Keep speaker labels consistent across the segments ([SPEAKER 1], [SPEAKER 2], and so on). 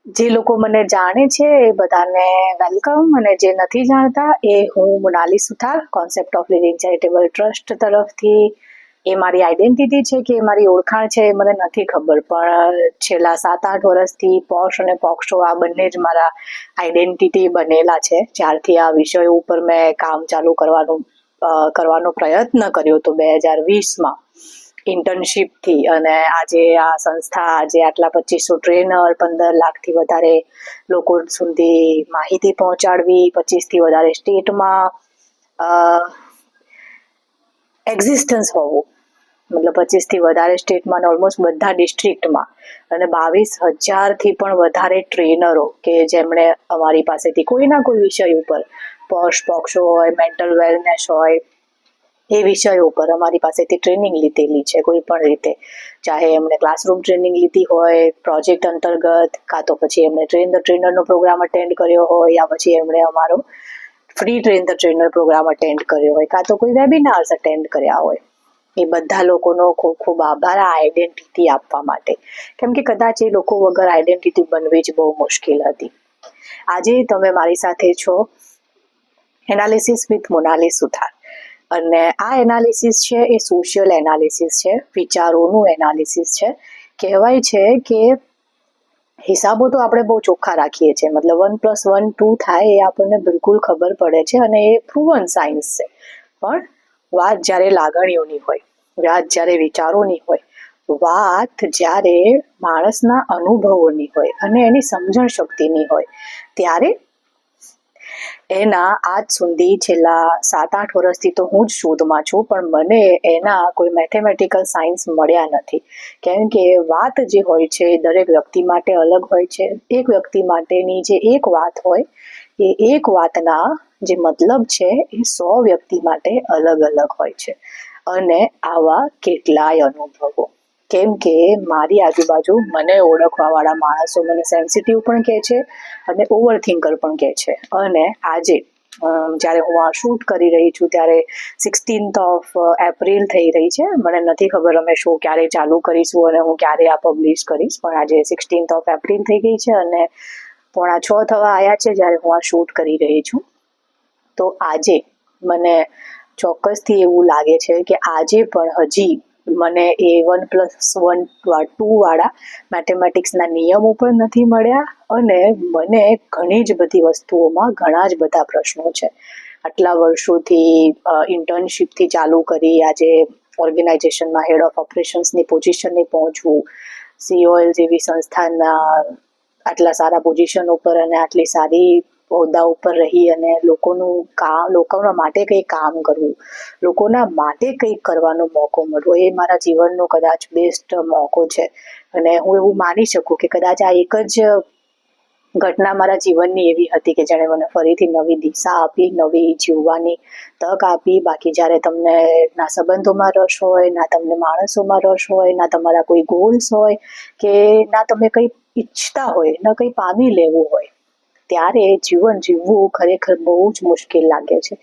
[SPEAKER 1] જે લોકો મને જાણે છે એ બધાને વેલકમ, અને જે નથી જાણતા એ હું Monali Suthar concept of living charitable trust તરફથી, એ મારી આઈડેન્ટિટી છે કે એ મારી ઓળખાણ છે એ મને નથી ખબર, પણ છેલ્લા 7-8 વર્ષથી પોશ અને પોક શો આ બંને જ મારા આઈડેન્ટિટી બનેલા છે. જ્યારથી આ વિષય ઉપર મેં કામ ચાલુ કરવાનો પ્રયત્ન કર્યો હતો 2020માં ઇન્ટર્નશીપથી, અને આજે આ સંસ્થા આજે આટલા 2500 ટ્રેનર, 15 લાખથી વધારે લોકો સુધી માહિતી પહોંચાડવી, 25થી વધારે સ્ટેટમાં એક્ઝિસ્ટન્સ હોવું, મતલબ 25થી વધારે સ્ટેટમાં, ઓલમોસ્ટ બધા ડિસ્ટ્રિક્ટમાં, અને 22,000થી પણ વધારે ટ્રેનરો કે જેમણે અમારી પાસેથી કોઈના કોઈ વિષય ઉપર, પોશ પોક શો હોય, મેન્ટલ વેલનેસ હોય, એ વિષયો ઉપર અમારી પાસેથી ટ્રેનિંગ લીધેલી છે કોઈ પણ રીતે, ચાહે એમણે ક્લાસરૂમ ટ્રેનિંગ લીધી હોય પ્રોજેક્ટ અંતર્ગત, કાં તો પછી એમણે ટ્રેન ધ ટ્રેનરનો પ્રોગ્રામ અટેન્ડ કર્યો હોય, યા પછી એમણે અમારો free train the trainer program attend કર્યો હોય, કાં તો કોઈ વેબિનાર્સ અટેન્ડ કર્યા હોય. એ બધા લોકોનો ખૂબ ખૂબ આભાર આ આઈડેન્ટિટી આપવા માટે, કેમ કે કદાચ એ લોકો વગર આઈડેન્ટિટી બનવી જ બહુ મુશ્કેલ હતી. આજે તમે મારી સાથે છો એનાલિસિસ વિથ મોનાલી સુથાર, અને આ એનાલિસિસ છે એ સોશિયલ એનાલિસિસ છે, વિચારોનું એનાલિસિસ છે. કહેવાય છે કે હિસાબો તો આપણે બહુ ચોખ્ખા રાખીએ છીએ, મતલબ 1+1 2 થાય એ આપણને બિલકુલ ખબર પડે છે, અને એ પ્રૂવન સાયન્સ છે. પણ વાત જ્યારે લાગણીઓની હોય, વાત જ્યારે વિચારોની હોય, વાત જ્યારે માણસના અનુભવોની હોય અને એની સમજણ શક્તિની હોય, ત્યારે એના આજ સુધી છેલ્લા 7-8 વર્ષથી તો હું જ શોધમાં છું, પણ મને એના કોઈ મેથેમેટિકલ સાયન્સ મળ્યા નથી. કેમ કે વાત જે હોય છે એ દરેક વ્યક્તિ માટે અલગ હોય છે. એક વ્યક્તિ માટેની જે એક વાત હોય એ એક વાતના જે મતલબ છે એ 100 વ્યક્તિ માટે અલગ અલગ હોય છે. અને આવા કેટલાય અનુભવો, કેમ કે મારી આજુબાજુ મને ઓળખવાવાળા માણસો મને સેન્સિટિવ પણ કહે છે અને ઓવર થિંકર પણ કહે છે. અને આજે જ્યારે હું આ શૂટ કરી રહી છું ત્યારે 16th ઓફ એપ્રિલ થઈ રહી છે. મને નથી ખબર અમે શો ક્યારે ચાલુ કરીશું અને હું ક્યારે આ પબ્લિશ કરીશ, પણ આજે 16th ઓફ એપ્રિલ થઈ ગઈ છે અને 5:45 થવા આવ્યા છે જ્યારે હું આ શૂટ કરી રહી છું. તો આજે મને ચોક્કસથી એવું લાગે છે કે આજે પણ હજી મને એ 1+1 2 વાળા મેથેમેટિક્સના નિયમો પણ નથી મળ્યા, અને મને ઘણી જ બધી વસ્તુઓમાં ઘણા જ બધા પ્રશ્નો છે. આટલા વર્ષોથી ઇન્ટર્નશીપથી ચાલુ કરી આજે ઓર્ગેનાઇઝેશનમાં હેડ ઓફ ઓપરેશન્સની પોઝિશને પહોંચવું, COL જેવી સંસ્થાના આટલા સારા પોઝિશન ઉપર અને આટલી સારી હોદ્દા ઉપર રહી અને લોકોના માટે કંઈ કામ કરવું, લોકોના માટે કંઈક કરવાનો મોકો મળવો, એ મારા જીવનનો કદાચ બેસ્ટ મોકો છે. અને હું એવું માની શકું કે કદાચ આ એક જ ઘટના મારા જીવનની એવી હતી કે જેણે મને ફરીથી નવી દિશા આપી, નવી જીવવાની તક આપી. બાકી જ્યારે તમને ના સંબંધોમાં રસ હોય, ના તમને માણસોમાં રસ હોય, ના તમારા કોઈ ગોલ્સ હોય, કે ના તમે કંઈ ઈચ્છતા હોય, ના કંઈ પામી લેવું હોય, ત્યારે જીવન જીવવું ખરેખર બહુ જ મુશ્કેલ લાગે છે.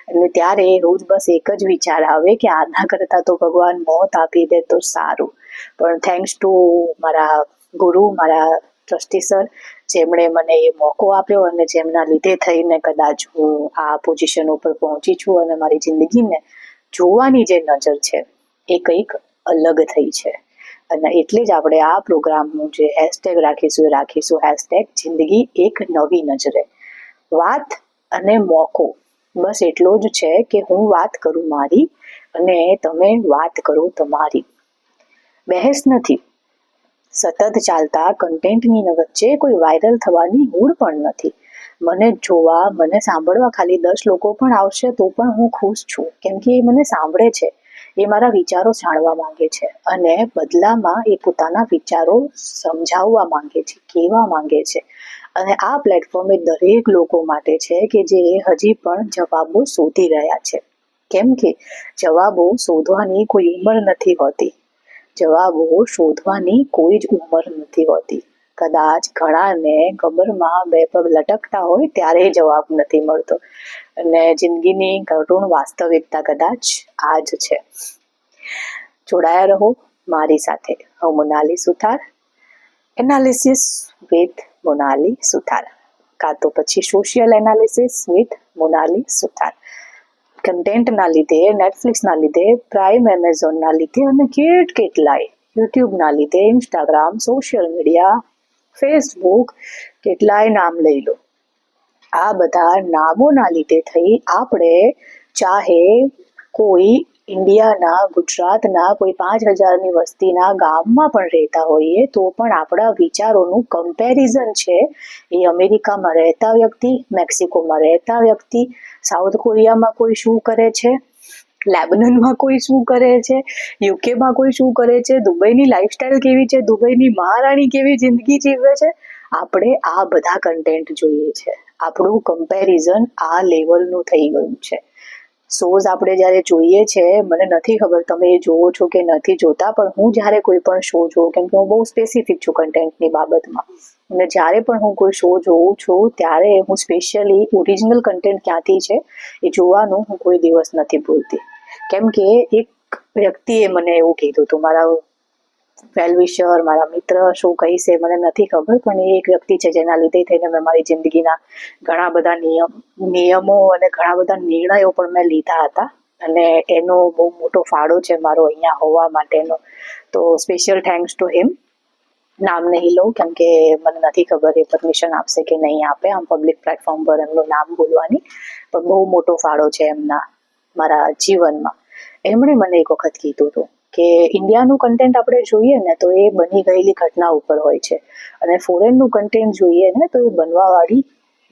[SPEAKER 1] અને ત્યારે રોજ બસ એક જ વિચાર આવે કે આના કરતાં તો ભગવાન મોત આપી દે તો સારું. પણ થેન્ક્સ ટુ મારા ગુરુ, મારા ટ્રસ્ટી સર, જેમણે મને એ મોકો આપ્યો અને જેમના લીધે થઈને કદાચ હું આ પોઝિશન ઉપર પહોંચી છું અને મારી જિંદગીને જોવાની જે નજર છે એ કંઈક અલગ થઈ છે. અને એટલે જ આપણે આ પ્રોગ્રામનું જે હેશટેગ રાખીશું #જિંદગી એક નવી નજરે. વાત અને મોકો બસ એટલો જ છે કે હું વાત કરું મારી અને તમે વાત કરો તમારી. બહેસ નથી. સતત ચાલતા કન્ટેન્ટની વચ્ચે કોઈ વાયરલ થવાની હોડ પણ નથી. મને જોવા, મને સાંભળવા ખાલી 10 લોકો પણ આવશે તો પણ હું ખુશ છું, કેમ કે એ મને સાંભળે છે, એ મારા વિચારો જાણવા માંગે છે અને બદલામાં એ પોતાના વિચારો સમજાવવા માંગે છે, કહેવા માંગે છે. અને આ પ્લેટફોર્મ એ દરેક લોકો માટે છે કે જે હજી પણ જવાબો શોધી રહ્યા છે. કેમ કે જવાબો શોધવાની કોઈ ઉંમર નથી હોતી. જવાબો શોધવાની કોઈ જ ઉંમર નથી હોતી. કદાચ ઘણાને કબરમાં 2 પગ લટકતા હોય ત્યારે જવાબ નથી મળતો. અને જિંદગીની કરુણ વાસ્તવિકતા કદાચ આ જ છે. જોડાયા રહો મારી સાથે. હું મોનાલી સુથાર, એનાલિસિસ વિથ મોનાલી સુથાર, કાં તો પછી સોશિયલ એનાલિસિસ વિથ મોનાલી સુથાર. કન્ટેન્ટના લીધે, નેટફ્લિક્સના લીધે, પ્રાઇમ એમેઝોનના લીધે અને કેટલાય યુટ્યુબના લીધે, ઇન્સ્ટાગ્રામ, સોશિયલ મીડિયા, ફેસબુક, કેટલાય નામ લઈ લો. આ બધા નામોના લીધે થઈ આપણે ચાહે કોઈ ઇન્ડિયાના, ગુજરાતના કોઈ 5,000ની વસ્તીના ગામમાં પણ રહેતા હોઈએ તો પણ આપણા વિચારોનું કમ્પેરિઝન છે એ અમેરિકામાં રહેતા વ્યક્તિ, મેક્સિકોમાં રહેતા વ્યક્તિ, સાઉથ કોરિયામાં કોઈ શું કરે છે, લેબનનમાં કોઈ શું કરે છે, યુકેમાં કોઈ શું કરે છે, દુબઈની લાઈફસ્ટાઈલ કેવી છે, દુબઈની મહારાણી કેવી જિંદગી જીવે છે, આપણે આ બધા કન્ટેન્ટ જોઈએ છે. આપણું કમ્પેરિઝન આ લેવલનું થઈ ગયું છે. શોઝ આપણે જ્યારે જોઈએ છે, મને નથી ખબર તમે એ જોવો છો કે નથી જોતા, પણ હું જ્યારે કોઈ પણ શો જોઉં, કેમ કે હું બહુ સ્પેસિફિક છું કન્ટેન્ટની બાબતમાં, અને જ્યારે પણ હું કોઈ શો જોઉં છું ત્યારે હું સ્પેશિયલી ઓરિજિનલ કન્ટેન્ટ ક્યાંથી છે એ જોવાનું હું કોઈ દિવસ નથી ભૂલતી. કેમ કે એક વ્યક્તિએ મને એવું કીધું હતું, મારા વેલવિશર, મારા મિત્ર, શું કહીશ એ મને નથી ખબર, પણ એ એક વ્યક્તિ છે જેના લીધે થઈને મેં મારી જિંદગીના ઘણા બધા નિયમો અને ઘણા બધા નિર્ણયો પણ મેં લીધા હતા, અને એનો બહુ મોટો ફાળો છે મારો અહીંયા હોવા માટેનો. તો સ્પેશિયલ થેન્ક્સ ટુ હિમ. નામ નહીં લઉં કેમ કે મને નથી ખબર એ પરમિશન આપશે કે નહીં આપે આમ પબ્લિક પ્લેટફોર્મ પર એમનું નામ બોલવાની, પણ બહુ મોટો ફાળો છે એમના મારા જીવનમાં. એમણે મને એક વખત કીધું હતું કે ઇન્ડિયાનું કન્ટેન્ટ આપણે જોઈએ ને તો એ બની ગયેલી ઘટના ઉપર હોય છે, અને ફોરેનનું કન્ટેન્ટ જોઈએ ને તો એ બનવાવાળી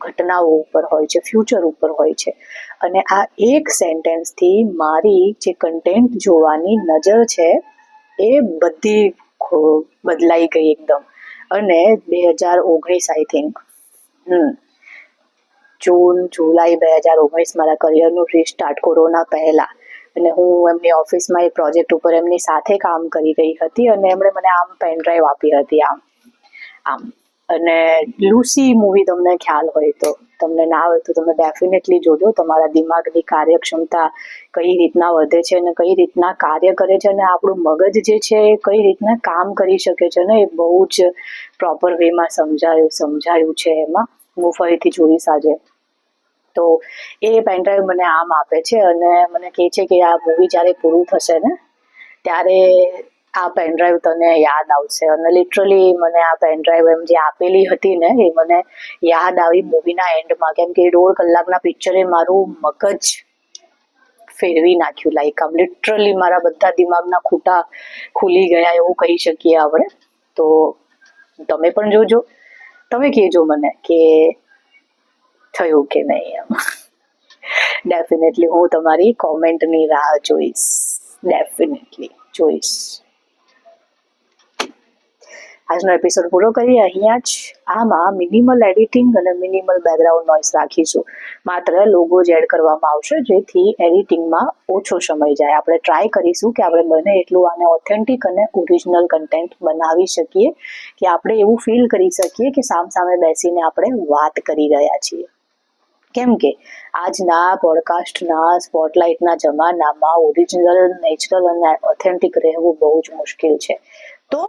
[SPEAKER 1] ઘટનાઓ ઉપર હોય છે, ફ્યુચર ઉપર હોય છે. અને આ એક સેન્ટેન્સથી મારી જે કન્ટેન્ટ જોવાની નજર છે એ બધી બદલાઈ ગઈ એકદમ. અને 2019 આઈ થિંક જૂન જુલાઈ 2019 મારા કરિયરનું રીસ્ટાર્ટ, કોરોના પહેલા, અને હું એમની ઓફિસમાં એક પ્રોજેક્ટ ઉપર એમની સાથે કામ કરી રહી હતી, અને એમણે મને આમ પેનડ્રાઈવ આપી હતી આમ. અને લૂસી મૂવી તમને ખ્યાલ હોય તો, તમને ના હોય તો તમે ડેફિનેટલી જોજો. તમારા દિમાગની કાર્યક્ષમતા કઈ રીતના વધે છે અને કઈ રીતના કાર્ય કરે છે, અને આપણું મગજ જે છે એ કઈ રીતના કામ કરી શકે છે ને એ બહુ જ પ્રોપર વેમાં સમજાયું છે એમાં. હું ફરીથી જોઈશ આજે. તો એ પેનડ્રાઈવ મને આમ આપે છે અને મને કહે છે કે આ મૂવી જ્યારે પૂરું થશે ને ત્યારે આ પેનડ્રાઈવ તને યાદ આવશે. અને લિટરલી મને આ પેનડ્રાઈવ એમ જે આપેલી હતી ને એ મને યાદ આવી મૂવીના એન્ડમાં, કેમ કે 1.5 કલાકના પિક્ચરે મારું મગજ ફેરવી નાખ્યું. લાઈક આમ લિટરલી મારા બધા દિમાગના ખૂટા ખુલી ગયા એવું કહી શકીએ આપણે. તો તમે પણ જોજો, તમે કહેજો મને કે થયું કે નહીં એમ. ડેફિનેટલી હું તમારી કોમેન્ટની રાહ જોઈશ, ડેફિનેટલી જોઈશ. આજનો એપિસોડ પૂરો કરીએ અહીંયા જ. આમાં મિનિમલ એડિટિંગ અને મિનિમલ બેકગ્રાઉન્ડ નોઇઝ રાખીશું. માત્ર લોગો જ એડ કરવામાં આવશે જેથી એડિટિંગમાં ઓછો સમય જાય. આપણે ટ્રાય કરીશું કે આપણે બને એટલું આને ઓથેન્ટિક અને ઓરિજિનલ કન્ટેન્ટ બનાવી શકીએ, કે આપણે એવું ફીલ કરી શકીએ કે સામે બેસીને આપણે વાત કરી રહ્યા છીએ. કેમ કે આજના પોડકાસ્ટના સ્પોટલાઇટના જમાનામાં ઓરિજિનલ, નેચરલ અને ઓથેન્ટિક રહેવું બહુ જ મુશ્કેલ છે. તો